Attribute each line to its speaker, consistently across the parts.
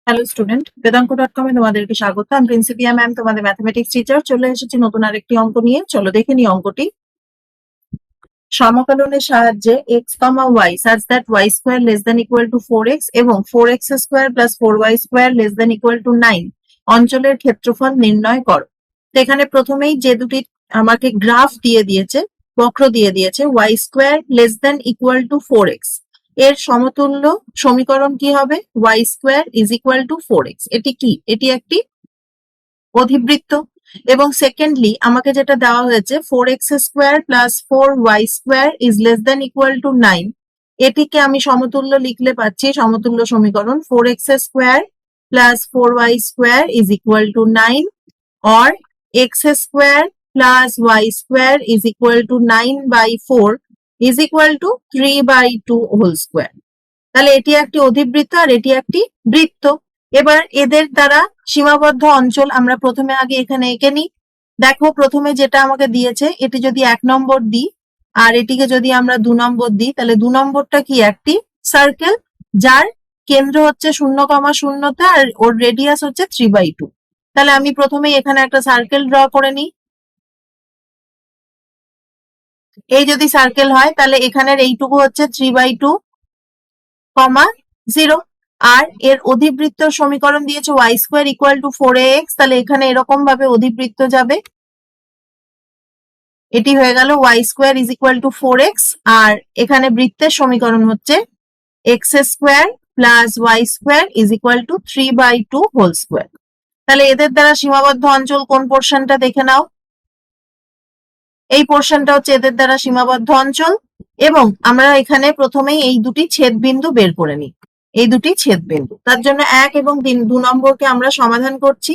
Speaker 1: Hello student, বেদাঙ্ক.com এ তোমাদেরকে স্বাগত। আমি প্রিন্সিপিয়া ম্যাম, তোমাদের ম্যাথমেটিক্স টিচার। চলে এসেছি নতুন আরেকটি অঙ্ক নিয়ে। চলো দেখে নিই অঙ্কটি। সমকলনের সাহায্যে x, y such that y square less than equal to 4x এবং 4x square plus 4y square less than equal to 9 অঞ্চলের ক্ষেত্রফল নির্ণয় করো। তো এখানে প্রথমেই যে দুটি আমাকে গ্রাফ দিয়ে দিয়েছে, বক্র দিয়ে দিয়েছে, y square less than equal to 4x, এর সমতুল্য সমীকরণ কি হবে? y square is equal to 4x। এটি কি? এটি একটি অধিবৃত্ত। এবং সেকেন্ডলি আমাকে যেটা দেওয়া হয়েছে 4x square plus 4y square is less than equal to 9, এটিকে আমি সমতুল্য লিখলে পাচ্ছি সমতুল্য সমীকরণ 4x square plus 4y square is equal to 9 or x square plus y square is equal to 9/4 is equal to 3/2 whole square. তাহলে এটি একটি অধিবৃত্ত আর এটি একটি বৃত্ত। এবার এদের দ্বারা সীমাবদ্ধ অঞ্চল আমরা প্রথমে আগে এখানে এঁকে নিই। দেখো প্রথমে যেটা আমাকে দিয়েছে, এটি যদি 1 নম্বর দিই আর এটিকে যদি আমরা 2 নম্বর দিই, তাহলে 2 নম্বরটা কি? একটি সার্কেল, যার কেন্দ্র হচ্ছে 0,0 আর ওর রেডিয়াস হচ্ছে 3/2। তাহলে আমি প্রথমেই এখানে একটা সার্কেল ড্র করে নিই। এই যদি সার্কেল হয় তাহলে এখানের এইটুকু হচ্ছে 3/2, 0। আর এর অধিবৃত্ত সমীকরণ দিয়েছে y square equal to 4ax, তাহলে এখানে এরকম ভাবে অধিবৃত্ত যাবে। এটি হয়ে গেল y square is equal to 4x, আর এখানে বৃত্তের সমীকরণ হচ্ছে x square plus y square is equal to 3/2 whole square. তাহলে এদের দ্বারা সীমাবদ্ধ অঞ্চল কোন পোর্শনটা দেখে নাও। এই পোর্শনটা হচ্ছে এদের দ্বারা সীমাবদ্ধ অঞ্চল। এবং আমরা এখানে প্রথমেই এই দুটি ছেদবিন্দু বের করে নিই, এই দুটি ছেদবিন্দু। তার জন্য 1 এবং 2 নম্বরকে আমরা সমাধান করছি।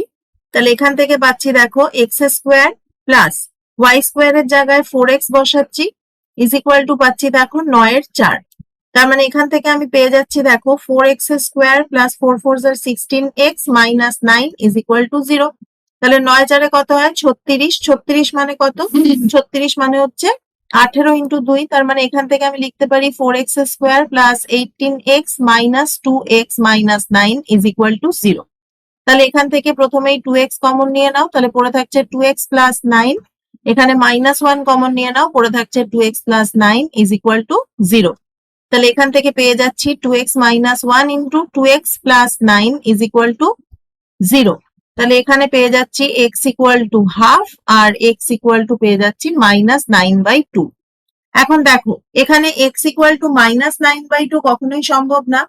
Speaker 1: তাহলে এখান থেকে পাচ্ছি দেখো x স্কোয়ার প্লাস y স্কোয়ারের জায়গায় 4x বসাচ্ছি ইজ ইকুয়াল টু পাচ্ছি দেখো 9/4। তার মানে এখান থেকে আমি পেয়ে যাচ্ছি দেখো 4x square plus 4 4 16x minus 9 is equal to 0। তাহলে 9/4 কত হয়? 36। 36 মানে কত? 36 মানে হচ্ছে 18 ইন্টু 2। তার মানে এখান থেকে আমি লিখতে পারি 4x square plus 18x minus 2x minus 9 is equal to 0। তাহলে এখান থেকে প্রথমেই 2x কমন নিয়ে নাও, তাহলে পড়ে থাকছে 2x প্লাস 9। এখানে -1 কমন নিয়ে নাও, পড়ে থাকছে 2x plus 9 is equal to 0। তাহলে এখান থেকে পেয়ে যাচ্ছি 2x minus 1 into 2x plus 9 is equal to 0। তাহলে এখানে পেয়ে যাচ্ছি x ইকুয়াল টু হাফ আর x ইকুয়াল টু পেয়ে যাচ্ছি -9/2। এখন দেখো এখানে x ইকুয়াল টু -9/2 কখনোই সম্ভব না।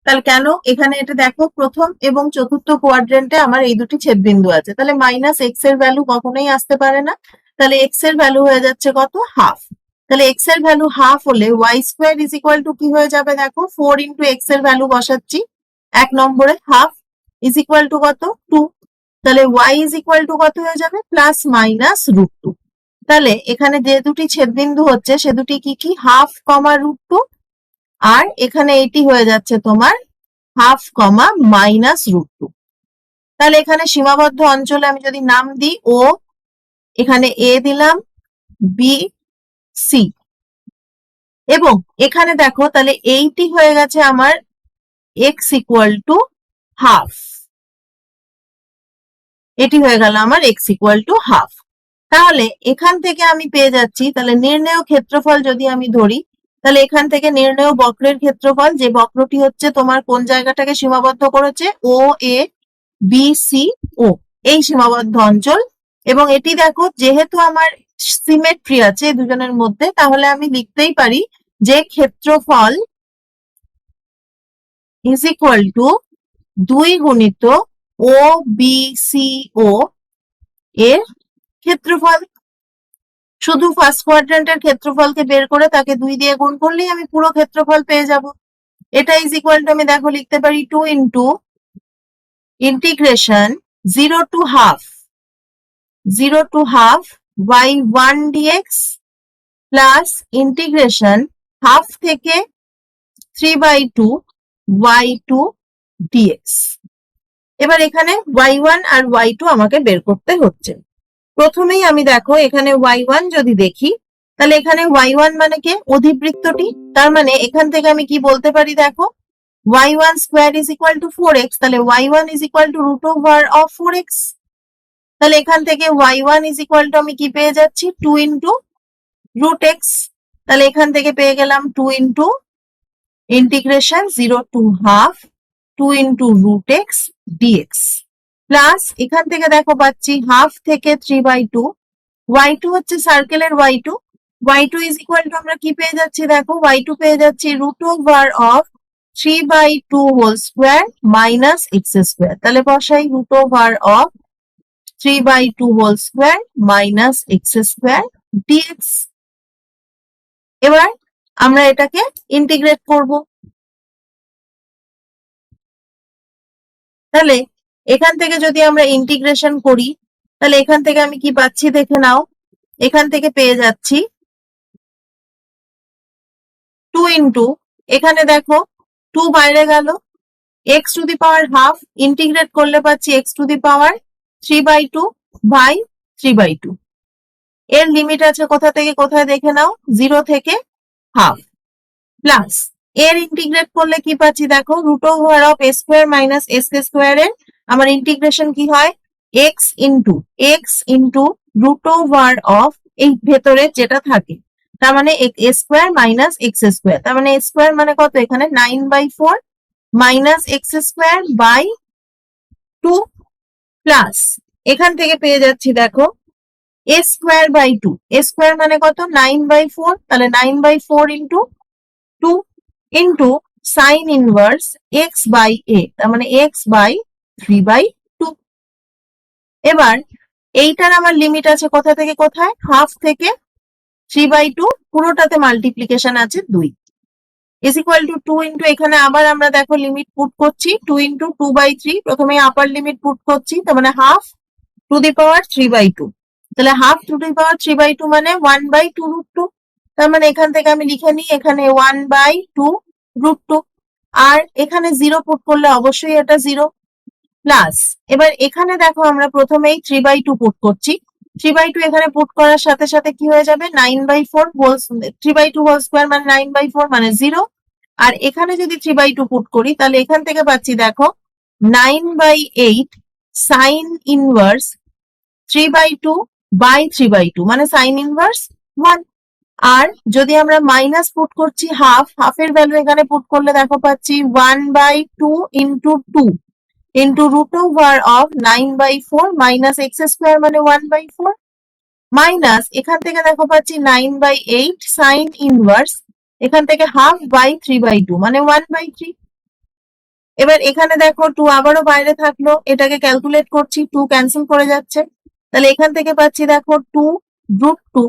Speaker 1: তাহলে কেন? এখানে এটা দেখো প্রথম এবং চতুর্থ কোয়াড্রেন্টে আমার এই দুটি ছেদবিন্দু আছে, তাহলে -x এর ভ্যালু কখনোই আসতে পারে না। তাহলে x এর ভ্যালু হয়ে যাচ্ছে কত? হাফ। তাহলে x এর ভ্যালু হাফ হলে y square is equal two কি হয়ে যাবে? দেখো 4 ইন্টু x এর ভ্যালু বসাচ্ছি 1 নম্বরে, হাফ ইজ ইকুয়াল টু কত? 2। তাহলে y ইজ ইকুয়াল টু কত হয়ে যাবে? Plus minus √2। তাহলে এখানে যে দুটি ছেদবিন্দু হচ্ছে সে দুটি কি কি? হাফ কমা √2, আর এখানে এটি হয়ে যাচ্ছে তোমার হাফ কমা মাইনাস √2। তাহলে এখানে সীমাবদ্ধ অঞ্চলে আমি যদি নাম দিই ও, এখানে এ দিলাম, বি, সি, এবং এখানে দেখো তাহলে এইটি হয়ে গেছে আমার x ইকুয়াল টু হাফ। এটি হয়ে গেল আমার x ইকুয়াল টু হাফ। তাহলে এখান থেকে আমি পেয়ে যাচ্ছি, তাহলে নির্ণেয় ক্ষেত্রফল যদি আমি ধরি, তাহলে এখান থেকে নির্ণেয় বক্রের ক্ষেত্রফল, যে বক্রটি হচ্ছে তোমার কোন জায়গাটাকে সীমাবদ্ধ করেছে? ও এ বি সি ও, এই সীমাবদ্ধ অঞ্চল। এবং এটি দেখো যেহেতু আমার সিমেট্রি আছে দুজনের মধ্যে, তাহলে আমি লিখতেই পারি যে ক্ষেত্রফল ইজ ইকুয়াল টু 2 গুণিত ও বি সি ও এর ক্ষেত্রফল। শুধু ফার্স্ট কোয়াড্রেন্টের ক্ষেত্রফলকে বের করে তাকে 2 দিয়ে গুণ করলেই আমি পুরো ক্ষেত্রফল পেয়ে যাব। এটা ইজ ইকুয়াল টু আমি দেখো লিখতে পারি 2 into integration 0 to half y1 dx plus integration half থেকে 3/2 y2 dx। এবার এখানে y1 আর y2 আমাকে বের করতে হচ্ছে। প্রথমেই আমি দেখো এখানে y1 যদি দেখি, তাহলে এখানে y1 মানে কি? অধিবৃত্তটি। তার মানে এখান থেকে আমি কি বলতে পারি? দেখো y1 square is equal to 4x, তাহলে y1 is equal to root over of 4x। তাহলে এখান থেকে y1 ইজ ইকুয়াল টু আমি কি পেয়ে যাচ্ছি 2 ইন্টু রুট এক্স। তাহলে এখান থেকে পেয়ে গেলাম 2 into integration 0 to half 2 into root x dx, plus এখান থেকে দেখো পাচ্ছি হাফ থেকে 3/2, y2 হচ্ছে সার্কেলের y2 ইজ ইকুয়াল টু আমরা কি পেয়ে যাচ্ছি দেখো y2 পেয়ে যাচ্ছি root over of 3/2 whole square minus x square. তাহলে বসাই root over of 3/2 whole square minus x square dx. এবার আমরা এটাকে ইন্টিগ্রেট করব। তাহলে এখান থেকে যদি আমরা ইন্টিগ্রেশন করি তাহলে এখান থেকে আমি কি পাচ্ছি দেখে নাও। এখান থেকে পেয়ে যাচ্ছি 2 ইন্টু, এখানে দেখো 2 বাইরে গেল, x to the power half, integrate করলে পাচ্ছি x to the power 3/2 by 3/2। এর লিমিট আছে কোথা থেকে কোথায় দেখে নাও, 0 থেকে হাফ, প্লাস এর ইন্টিগ্রেট করলে কি পাচ্ছি দেখো root over of a square minus s স্কোয়ারের আমার ইন্টিগ্রেশন কি হয় x into root over of এই ভেতরে যেটা থাকে, তার মানে a square minus x square, তার মানে স্কোয়ার মানে কত এখানে 9/4 minus x square by 2, plus এখান থেকে পেয়ে যাচ্ছি দেখো a square by 2, a square মানে কত 9/4, তাহলে 9/4 into 2 into sine inverse x by a, তার মানে এক্স বাই 3/2। এবার এইটার আমার লিমিট আছে কোথা থেকে কোথায়, হাফ থেকে 3/2, পুরোটাতে মাল্টিপ্লিকেশন আছে 2 ইজ ইকুয়াল টু 2 ইন্টু, এখানে আবার আমরা দেখো লিমিট পুট করছি 2 ইন্টু 2/3, প্রথমে আপার লিমিট পুট করছি, তার মানে হাফ টু দি পাওয়ার 3/2, তাহলে হাফ টু দি পাওয়ার 3/2 মানে 1/2 রুট 2, তার মানে এখান থেকে আমি লিখে নিই এখানে 1/2 রুট 2, আর এখানে 0 পুট করলে অবশ্যই এটা 0, প্লাস এবার এখানে দেখো আমরা প্রথমেই 3/2 পুট করছি, 3/2 এখানে পুট করার সাথে সাথে কি হয়ে যাবে 9/4 3/2 হোল স্কোয়ার মানে 9/4 মানে 0, আর এখানে যদি 3/2 পুট করি তাহলে এখান থেকে পাচ্ছি দেখো 9/8 সাইন ইনভার্স 3/2 বাই 3/2 মানে সাইন ইনভার্স 1, আর যদি আমরা মাইনাস পুট করছি হাফের ভ্যালু এখানে পুট করলে দেখো পাচ্ছি 1/2 into 2 into root over of 9/4 minus x square মানে 1/4, মাইনাস এখান থেকে দেখো পাচ্ছি 9/8 সাইন ইনভার্স, এখান থেকে হাফ বাই 3/2 মানে 1/3। এবার এখানে দেখো 2 আবারও বাইরে থাকলো, এটাকে ক্যালকুলেট করছি 2 ক্যান্সেল করে যাচ্ছে, তাহলে এখান থেকে পাচ্ছি দেখো 2 root 2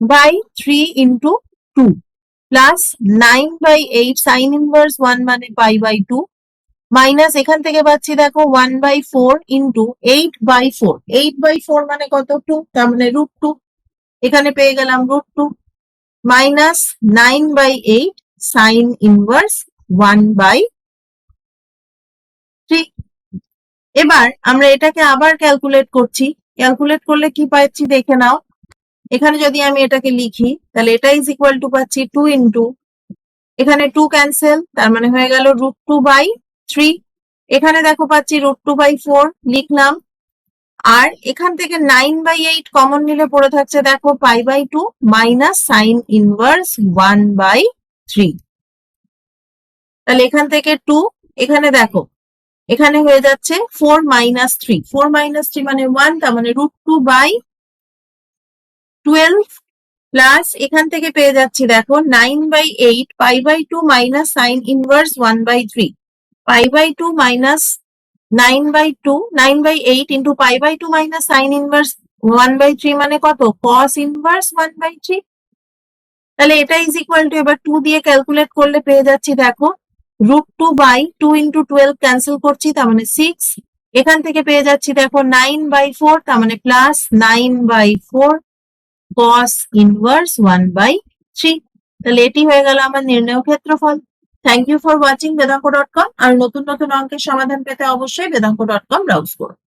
Speaker 1: by 3 into 2 plus 9/8 sine inverse 1 মানে π/2, মাইনাস এখান থেকে পাচ্ছি দেখো 1/4 ইন্টু 8/4, 8/4 মানে কত 2, তার মানে রুট 2, এখানে পেয়ে গেলাম রুট 2 মাইনাস 9/8 সাইন ইনভার্স 1/3। এবার আমরা এটাকে আবার ক্যালকুলেট করছি, ক্যালকুলেট করলে কি পাচ্ছি দেখে নাও, এখানে যদি আমি এটাকে লিখি তাহলে এটা ইজ ইকুয়াল টু পাচ্ছি 2 ইন্টু, এখানে 2 ক্যান্সেল, তার মানে হয়ে গেল রুট 2/3, এখানে দেখো পাচ্ছি রুট 2/4 লিখলাম, আর এখান থেকে 9/8 কমন নিলে পড়ে থাকছে দেখো π/2 মাইনাস সাইন ইনভার্স 1/3, তাহলে এখান থেকে 2, এখানে দেখো এখানে হয়ে যাচ্ছে 4 মাইনাস 3, 4 মাইনাস 3 মানে 1, তার মানে রুট 2/12, প্লাস এখান থেকে পেয়ে যাচ্ছি দেখো 9/8 π/2 minus sine inverse 1/3, π/2 minus 9/8 into π/2 minus sine inverse 1/3 মানে কত cos ইনভার্স 1/3, তাহলে এটা ইজ ইকুয়াল টু, এবার 2 দিয়ে ক্যালকুলেট করলে পেয়ে যাচ্ছি দেখো রুট 2/2 ইন্টু 12 ক্যান্সেল করছি, তার মানে 6, এখান থেকে পেয়ে যাচ্ছি দেখো 9/4, তার মানে প্লাস 9/4 cos ইনভার্স 1/3, তাহলে এটি হয়ে গেল আমার নির্ণয় ক্ষেত্রফল। থ্যাংক ইউ ফর ওয়াচিং বেদাঙ্ক.com, আর নতুন নতুন অঙ্কের সমাধান পেতে অবশ্যই বেদাঙ্ক.com ব্রাউজ করুন।